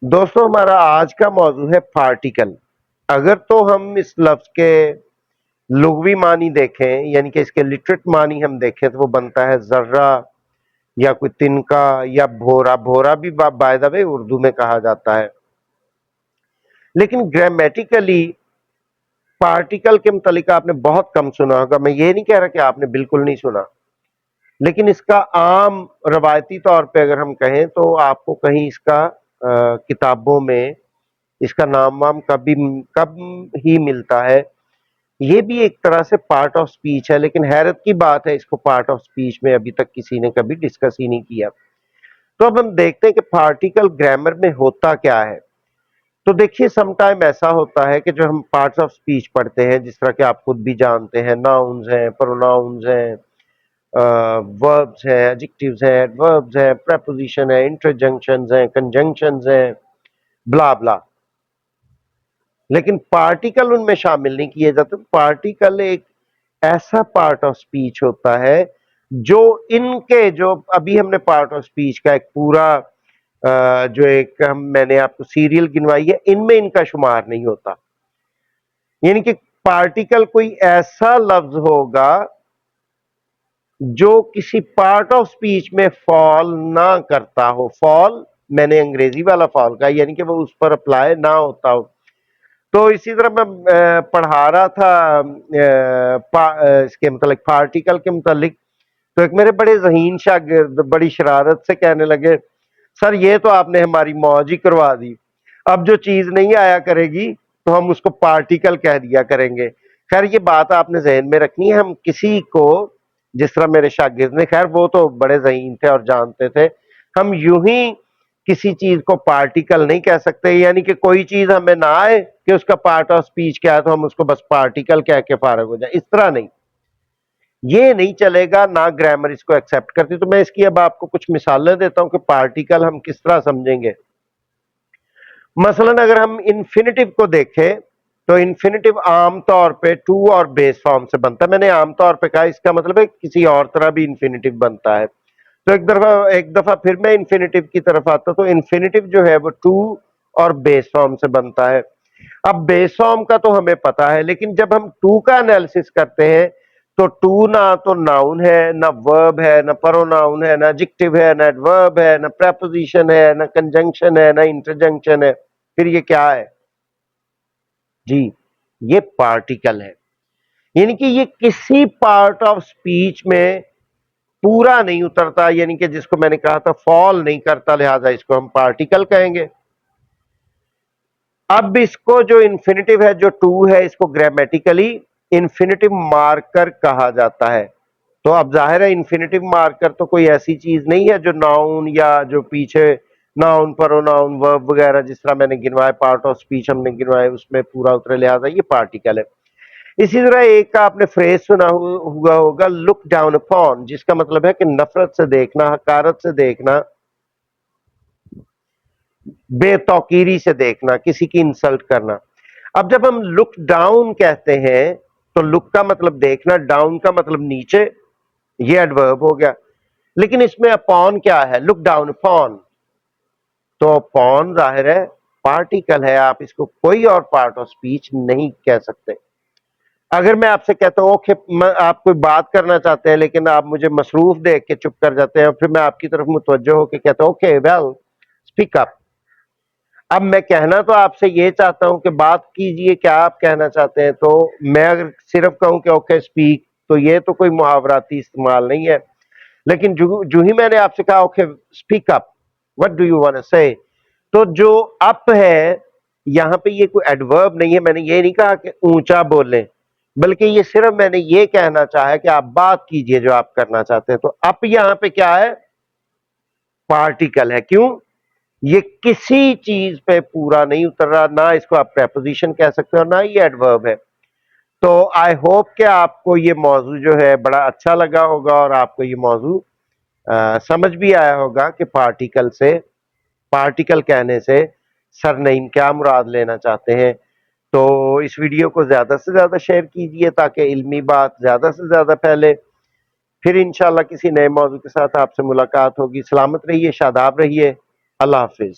دوستوں ہمارا آج کا موضوع ہے پارٹیکل۔ اگر تو ہم اس لفظ کے لغوی معنی دیکھیں، یعنی کہ اس کے لٹریٹ معنی ہم دیکھیں، تو وہ بنتا ہے ذرہ یا کوئی تنکا یا بھورا۔ بھورا بھی بائی دا وے اردو میں کہا جاتا ہے، لیکن گرامیٹیکلی پارٹیکل کے متعلق آپ نے بہت کم سنا ہوگا۔ میں یہ نہیں کہہ رہا کہ آپ نے بالکل نہیں سنا، لیکن اس کا عام روایتی طور پہ اگر ہم کہیں تو آپ کو کہیں اس کا کتابوں میں اس کا نام وام کب ہی ملتا ہے۔ یہ بھی ایک طرح سے پارٹ آف سپیچ ہے، لیکن حیرت کی بات ہے اس کو پارٹ آف سپیچ میں ابھی تک کسی نے کبھی ڈسکس ہی نہیں کیا۔ تو اب ہم دیکھتے ہیں کہ پارٹیکل گرامر میں ہوتا کیا ہے۔ تو دیکھیے سم ٹائم ایسا ہوتا ہے کہ جو ہم پارٹس آف سپیچ پڑھتے ہیں، جس طرح کہ آپ خود بھی جانتے ہیں، ناؤنز ہیں، پروناؤنز ہیں، وربز ہیں، ایڈجیکٹیوز ہیں، ایڈوربز ہیں، پریپوزیشن ہیں، انٹرجنکشنز ہیں، کنجنکشنز ہیں، بلا بلا۔ لیکن پارٹیکل ان میں شامل نہیں کیے جاتے۔ پارٹیکل ایک ایسا پارٹ آف سپیچ ہوتا ہے جو ان کے جو ابھی ہم نے پارٹ آف سپیچ کا ایک پورا جو ایک میں نے آپ کو سیریل گنوائی ہے، ان میں ان کا شمار نہیں ہوتا۔ یعنی کہ پارٹیکل کوئی ایسا لفظ ہوگا جو کسی پارٹ آف سپیچ میں فال نہ کرتا ہو۔ فال میں نے انگریزی والا فال کہا، یعنی کہ وہ اس پر اپلائی نہ ہوتا ہو۔ تو اسی طرح میں پڑھا رہا تھا اس کے متعلق، پارٹیکل کے متعلق، تو ایک میرے بڑے ذہین شاگرد بڑی شرارت سے کہنے لگے، سر یہ تو آپ نے ہماری موج ہی کروا دی، اب جو چیز نہیں آیا کرے گی تو ہم اس کو پارٹیکل کہہ دیا کریں گے۔ خیر یہ بات آپ نے ذہن میں رکھنی ہے، ہم کسی کو، جس طرح میرے شاگرد نے، خیر وہ تو بڑے ذہین تھے اور جانتے تھے، ہم یوں ہی کسی چیز کو پارٹیکل نہیں کہہ سکتے۔ یعنی کہ کوئی چیز ہمیں نہ آئے کہ اس کا پارٹ آف سپیچ کیا ہے تو ہم اس کو بس پارٹیکل کہہ کے فارغ ہو جائے، اس طرح نہیں، یہ نہیں چلے گا، نہ گرامر اس کو ایکسپٹ کرتی۔ تو میں اس کی اب آپ کو کچھ مثالیں دیتا ہوں کہ پارٹیکل ہم کس طرح سمجھیں گے۔ مثلا اگر ہم انفینیٹیو کو دیکھیں تو انفینیٹیو عام طور پہ ٹو اور بیس فارم سے بنتا ہے۔ میں نے عام طور پہ کہا، اس کا مطلب ہے کسی اور طرح بھی انفینیٹیو بنتا ہے۔ تو ایک دفعہ پھر میں انفینیٹیو کی طرف آتا، تو انفینیٹیو جو ہے وہ ٹو اور بیس فارم سے بنتا ہے۔ اب بیس فارم کا تو ہمیں پتا ہے، لیکن جب ہم ٹو کا انالیسس کرتے ہیں تو ٹو نہ تو ناؤن ہے، نہ ورب ہے، نہ پروناؤن ہے، نہ ایڈجیکٹیو ہے، نہ ایڈورب ہے، نہ پریپوزیشن ہے، نہ کنجنکشن ہے، نہ انٹرجنکشن ہے۔ پھر یہ کیا ہے جی؟ یہ پارٹیکل ہے۔ یعنی کہ یہ کسی پارٹ آف سپیچ میں پورا نہیں اترتا، یعنی کہ جس کو میں نے کہا تھا فال نہیں کرتا، لہذا اس کو ہم پارٹیکل کہیں گے۔ اب اس کو جو انفینیٹیو ہے، جو ٹو ہے، اس کو گرامیٹیکلی انفینیٹیو مارکر کہا جاتا ہے۔ تو اب ظاہر ہے انفینیٹیو مارکر تو کوئی ایسی چیز نہیں ہے جو ناؤن یا جو پیچھے ناؤن، پروناؤن، ورب وغیرہ جس طرح میں نے گنوائے، پارٹ آف سپیچ ہم نے گنوائے، اس میں پورا اترے، لہذا یہ پارٹیکل ہے۔ اسی طرح ایک کا آپ نے فریز سنا ہوا ہوگا، لک ڈاؤن اپون، جس کا مطلب ہے کہ نفرت سے دیکھنا، حقارت سے دیکھنا، بے توقیری سے دیکھنا، کسی کی انسلٹ کرنا۔ اب جب ہم لک ڈاؤن کہتے ہیں تو لک کا مطلب دیکھنا، ڈاؤن کا مطلب نیچے، یہ ایڈورب ہو گیا۔ لیکن اس میں اپون کیا ہے؟ لک ڈاؤن اپون، تو اپون ظاہر ہے پارٹیکل ہے، آپ اس کو کوئی اور پارٹ آف سپیچ نہیں کہہ سکتے۔ اگر میں آپ سے کہتا ہوں اوکے، آپ کوئی بات کرنا چاہتے ہیں لیکن آپ مجھے مصروف دیکھ کے چپ کر جاتے ہیں، پھر میں آپ کی طرف متوجہ ہو کے کہتا ہوں اوکے ویل اسپیک اپ۔ اب میں کہنا تو آپ سے یہ چاہتا ہوں کہ بات کیجئے، کیا آپ کہنا چاہتے ہیں؟ تو میں اگر صرف کہوں کہ اوکے اسپیک، تو یہ تو کوئی محاوراتی استعمال نہیں ہے۔ لیکن جو ہی میں نے آپ سے کہا okay speak up, what do you want to say, تو جو اپ ہے یہاں پہ یہ کوئی ایڈورب نہیں ہے۔ میں نے یہ نہیں کہا کہ اونچا بولیں، بلکہ یہ صرف میں نے یہ کہنا چاہا کہ آپ بات کیجئے جو آپ کرنا چاہتے ہیں۔ تو اپ یہاں پہ کیا ہے؟ پارٹیکل ہے۔ کیوں؟ یہ کسی چیز پہ پورا نہیں اتر رہا، نہ اس کو آپ پریپوزیشن کہہ سکتے ہیں اور نہ یہ ایڈورب ہے۔ تو آئی ہوپ کہ آپ کو یہ موضوع جو ہے بڑا اچھا لگا ہوگا اور آپ کو یہ موضوع سمجھ بھی آیا ہوگا کہ پارٹیکل کہنے سے سر نعیم کیا مراد لینا چاہتے ہیں۔ تو اس ویڈیو کو زیادہ سے زیادہ شیئر کیجئے تاکہ علمی بات زیادہ سے زیادہ پھیلے۔ پھر انشاءاللہ کسی نئے موضوع کے ساتھ آپ سے ملاقات ہوگی۔ سلامت رہیے، شاداب رہیے، اللہ حافظ۔